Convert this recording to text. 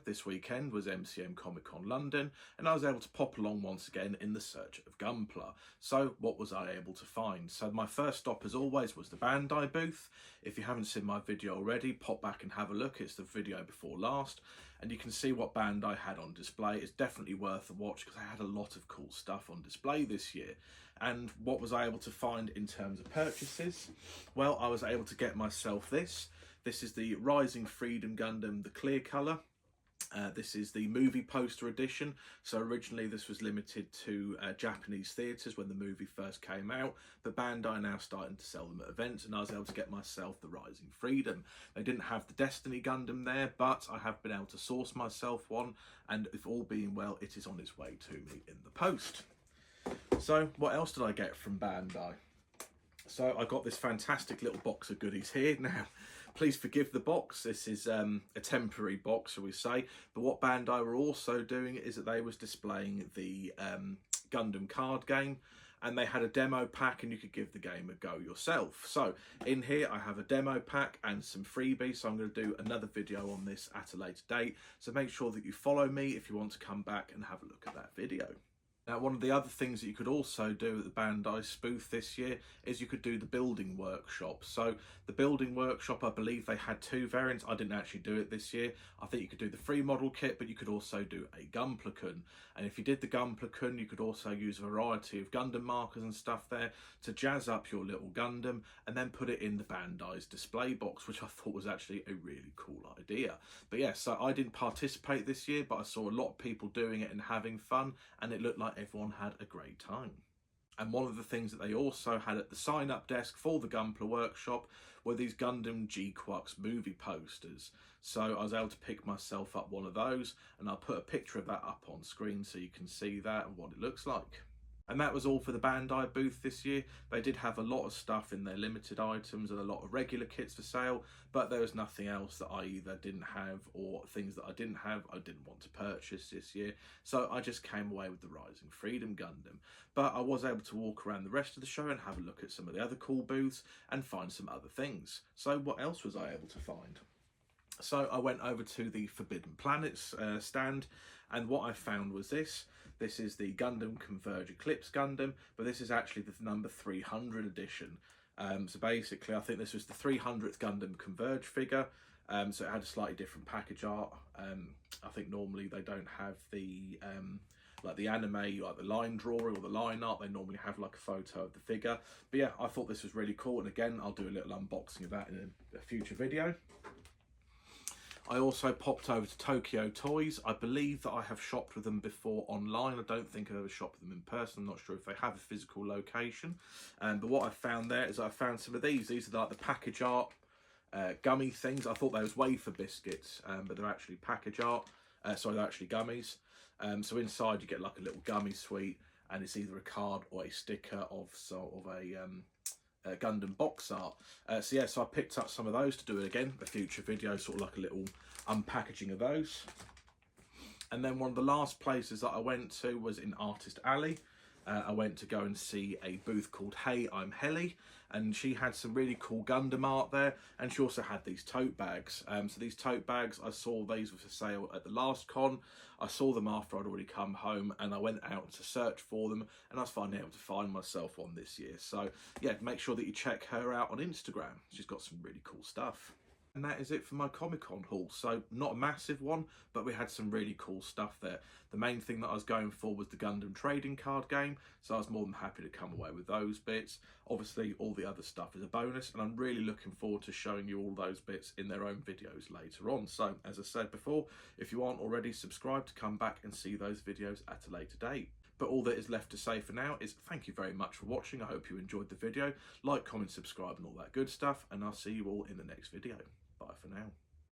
this weekend was MCM Comic Con London, and I was able to pop along once again in the search of Gunpla. So what was I able to find? So my first stop as always was the Bandai booth. If you haven't seen my video already, pop back and have a look. It's the video before last, and you can see what Bandai had on display. It's definitely worth a watch because they had a lot of cool stuff on display this year. And what was I able to find in terms of purchases? Well, I was able to get myself this. This is the Rising Freedom Gundam, the clear colour. This is the movie poster edition. So originally this was limited to Japanese theatres when the movie first came out, but Bandai are now starting to sell them at events, and I was able to get myself the Rising Freedom. They didn't have the Destiny Gundam there, but I have been able to source myself one, and if all being well, it is on its way to me in the post. So what else did I get from Bandai? So I got this fantastic little box of goodies here. Now, please forgive the box. This is a temporary box, shall we say. But what Bandai were also doing is that they was displaying the Gundam card game, and they had a demo pack, and you could give the game a go yourself. So in here I have a demo pack and some freebies, so I'm going to do another video on this at a later date. So make sure that you follow me if you want to come back and have a look at that video. Now, one of the other things that you could also do at the Bandai spoof this year is you could do the building workshop. So the building workshop, I believe they had two variants. I didn't actually do it this year. I think you could do the free model kit, but you could also do a Gunpla-kun. And if you did the Gunpla-kun, you could also use a variety of Gundam markers and stuff there to jazz up your little Gundam and then put it in the Bandai's display box, which I thought was actually a really cool idea. But yeah, so I didn't participate this year, but I saw a lot of people doing it and having fun, and it looked like everyone had a great time. And one of the things that they also had at the sign-up desk for the Gunpla workshop were these Gundam G-Quux movie posters. So I was able to pick myself up one of those, and I'll put a picture of that up on screen so you can see that and what it looks like. And that was all for the Bandai booth this year. They did have a lot of stuff in their limited items and a lot of regular kits for sale, but there was nothing else that I either didn't have, or things that I didn't have I didn't want to purchase this year. So I just came away with the Rising Freedom Gundam. But I was able to walk around the rest of the show and have a look at some of the other cool booths and find some other things. So what else was I able to find? So I went over to the Forbidden Planets stand, and what I found was this. This is the Gundam Converge Eclipse Gundam, but this is actually the number 300 edition. So basically, I think this was the 300th Gundam Converge figure. So it had a slightly different package art. I think normally they don't have the like the anime, like the line drawing or the line art. They normally have like a photo of the figure. But yeah, I thought this was really cool. And again, I'll do a little unboxing of that in a future video. I also popped over to Tokyo Toys. I believe that I have shopped with them before online. I don't think I've ever shopped with them in person. I'm not sure if they have a physical location. But what I found there is I found some of these. These are like the package art gummy things. I thought they was wafer biscuits, but they're actually package art. Sorry, they're actually gummies. So inside you get like a little gummy sweet, and it's either a card or a sticker of sort of a Gundam box art. So yeah, so I picked up some of those to do it again, a future video, sort of like a little unpackaging of those. And then one of the last places that I went to was in Artist Alley. I went to go and see a booth called Hey, I'm Helly, and she had some really cool Gundam art there, and she also had these tote bags. So these tote bags, I saw these were for sale at the last con. I saw them after I'd already come home, and I went out to search for them, and I was finally able to find myself one this year. So yeah, make sure that you check her out on Instagram. She's got some really cool stuff. And that is it for my Comic-Con haul. So not a massive one, but we had some really cool stuff there. The main thing that I was going for was the Gundam trading card game, so I was more than happy to come away with those bits. Obviously all the other stuff is a bonus, and I'm really looking forward to showing you all those bits in their own videos later on. So as I said before, if you aren't already subscribed, come back and see those videos at a later date. But all that is left to say for now is thank you very much for watching. I hope you enjoyed the video. Like, comment, subscribe and all that good stuff, and I'll see you all in the next video. Bye for now.